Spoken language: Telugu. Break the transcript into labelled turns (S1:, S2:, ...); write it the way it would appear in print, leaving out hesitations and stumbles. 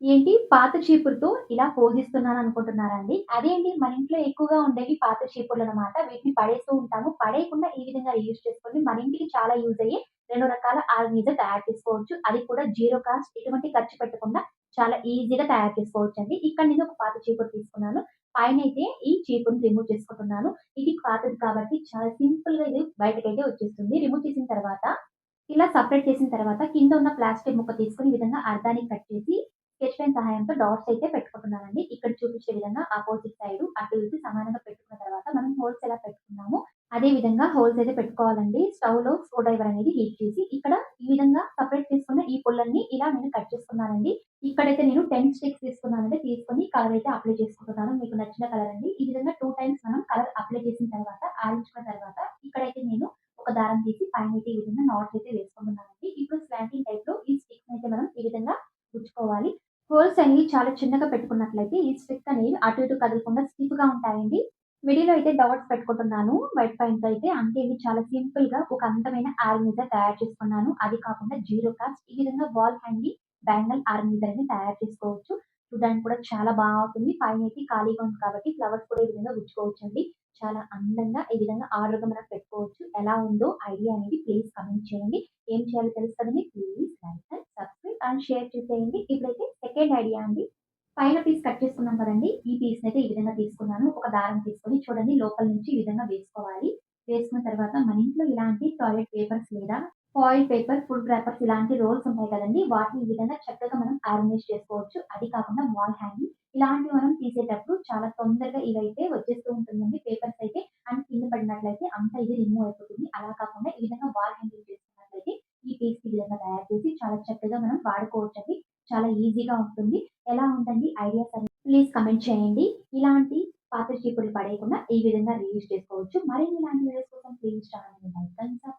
S1: ఏంటి పాత చీపురుతో ఇలా పోజిస్తున్నాననుకుంటున్నారా అండి? అదేంటి మన ఇంట్లో ఎక్కువగా ఉండేవి పాత చీపుర్లనమాట. వీటిని పడేస్తూ ఉంటాము. పడేయకుండా ఈ విధంగా రీయూజ్ చేసుకొని మన ఇంటికి చాలా యూజ్ అయ్యే 2 రకాల ఆర్గనైజర్ తయారు చేసుకోవచ్చు. అది కూడా జీరో కాస్ట్ ఎటువంటి ఖర్చు పెట్టకుండా చాలా ఈజీగా తయారు చేసుకోవచ్చండి. ఇక్కడ నేను ఒక పాత చీపురు తీసుకున్నాను. పైనైతే ఈ చీపురుని రిమూవ్ చేసుకుంటున్నాను. ఇది పాతది కాబట్టి చాలా సింపుల్‌గా ఇది బయటకైతే వచ్చేస్తుంది. రిమూవ్ చేసిన తర్వాత ఇలా సెపరేట్ చేసిన తర్వాత కింద ఉన్న ప్లాస్టిక్ ముక్క తీసుకొని ఈ విధంగా అర్ధానికి కట్ చేసి స్కెచ్ పెన్ సహాయంతో డాట్స్ అయితే పెట్టుకుంటున్నానండి. ఇక్కడ చూపించే విధంగా అపోజిట్ సైడ్ అటు ఇటు సమానంగా పెట్టుకున్న తర్వాత మనం హోల్స్ ఎలా పెట్టుకున్నామో అదే విధంగా హోల్స్ అయితే పెట్టుకోవాలండి. స్టవ్‌లో స్క్రూ డ్రైవర్ అనేది హీట్ చేసి ఇక్కడ ఈ విధంగా సెపరేట్ చేసుకున్న ఈ పుల్లన్ని ఇలా నేను కట్ చేసుకున్నానండి. ఇక్కడైతే నేను 10 స్టిక్స్ తీసుకున్నానండి. తీసుకొని కలర్ అయితే అప్లై చేసుకుంటున్నాను. మీకు నచ్చిన కలర్ అండి. ఈ విధంగా 2 టైమ్స్ మనం కలర్ అప్లై చేసిన తర్వాత ఆరించుకున్న తర్వాత ఇక్కడైతే నేను ఒక దారం తీసి పైనైతే ఈ విధంగా నాట్స్ అయితే వేసుకుంటున్నానండి. ఇప్పుడు స్లాంటింగ్ టైప్‌లో ఈ స్టిక్స్‌నైతే మనం ఈ విధంగా గుచ్చుకోవాలి. హోల్స్ అనేవి చాలా చిన్నగా పెట్టుకున్నట్లయితే ఈ స్టిక్ అనేవి అటు ఇటు కదలకుండా స్టిఫ్‌గా ఉంటాయండి. మిడిల్‌లో అయితే డాట్స్ పెట్టుకుంటున్నాను వైట్ పెయింట్‌తో అయితే. అంటే ఇది చాలా సింపుల్‌గా ఒక అందమైన ఆర్గనైజర్ తయారు చేసుకున్నాను. అది కాకుండా జీరో కాస్ట్ ఈ విధంగా వాల్ హ్యాంగింగ్ బ్యాంగిల్ ఆర్గనైజర్ అనేది తయారు చేసుకోవచ్చు. చూడడానికి కూడా చాలా బావుంటుంది. పైనైతే ఖాళీగా ఉంది కాబట్టి ఫ్లవర్స్ కూడా ఈ విధంగా గుచ్చుకోవచ్చండి. చాలా అందంగా ఈ విధంగా ఆర్డర్‌గా మనం పెట్టుకోవచ్చు. ఎలా ఉందో ఐడియా అనేది ప్లీజ్ కామెంట్ చేయండి. ఏం చేయాలో తెలుసు కదండీ! Please like and subscribe and share చేసేయండి. ఇప్పుడైతే సెకండ్ ఐడియా అండి. పైన పీస్ కట్ చేసుకున్నాం కదండీ! ఈ పీస్‌నైతే ఈ విధంగా తీసుకున్నాను. ఒక దారం తీసుకొని చూడండి లోపల నుంచి ఈ విధంగా వేసుకోవాలి. వేసుకున్న తర్వాత మన ఇంట్లో ఇలాంటి టాయిలెట్ పేపర్స్ లేదా ఫాయిల్ పేపర్, ఫుడ్ ర్యాపర్స్ ఇలాంటి రోల్స్ ఉంటాయి కదండీ! వాటిని ఈ విధంగా చక్కగా మనం ఆర్గనైజ్ చేసుకోవచ్చు. అది కాకుండా వాల్ హ్యాంగింగ్ ఇలాంటివి మనం తీసేటప్పుడు చాలా తొందరగా ఇవైతే వచ్చేస్తూ ఉంటుందండి పేపర్స్ అయితే. అండ్ కింద పడినట్లయితే అంతా ఇది రిమూవ్ అయిపోతుంది. అలా కాకుండా ఈ విధంగా వాల్ హ్యాంగింగ్ చేసుకున్నట్లయితే ఈ పీస్ ఈ విధంగా తయారు చేసి చాలా చక్కగా మనం వాడుకోవచ్చండి. చాలా ఈజీగా ఉంటుంది. ఎలా ఉందండి ఐడియాస్ అన్ని? ప్లీజ్ కామెంట్ చేయండి. ఇలాంటి పాత చీపుర్లు పడేయకుండా ఈ విధంగా రీయూజ్ చేసుకోవచ్చు. మరిన్ని ఇలాంటి వీడియోస్ కోసం ప్లీజ్ ఛానెల్‌ని లైక్ అండ్ సబ్స్క్రైబ్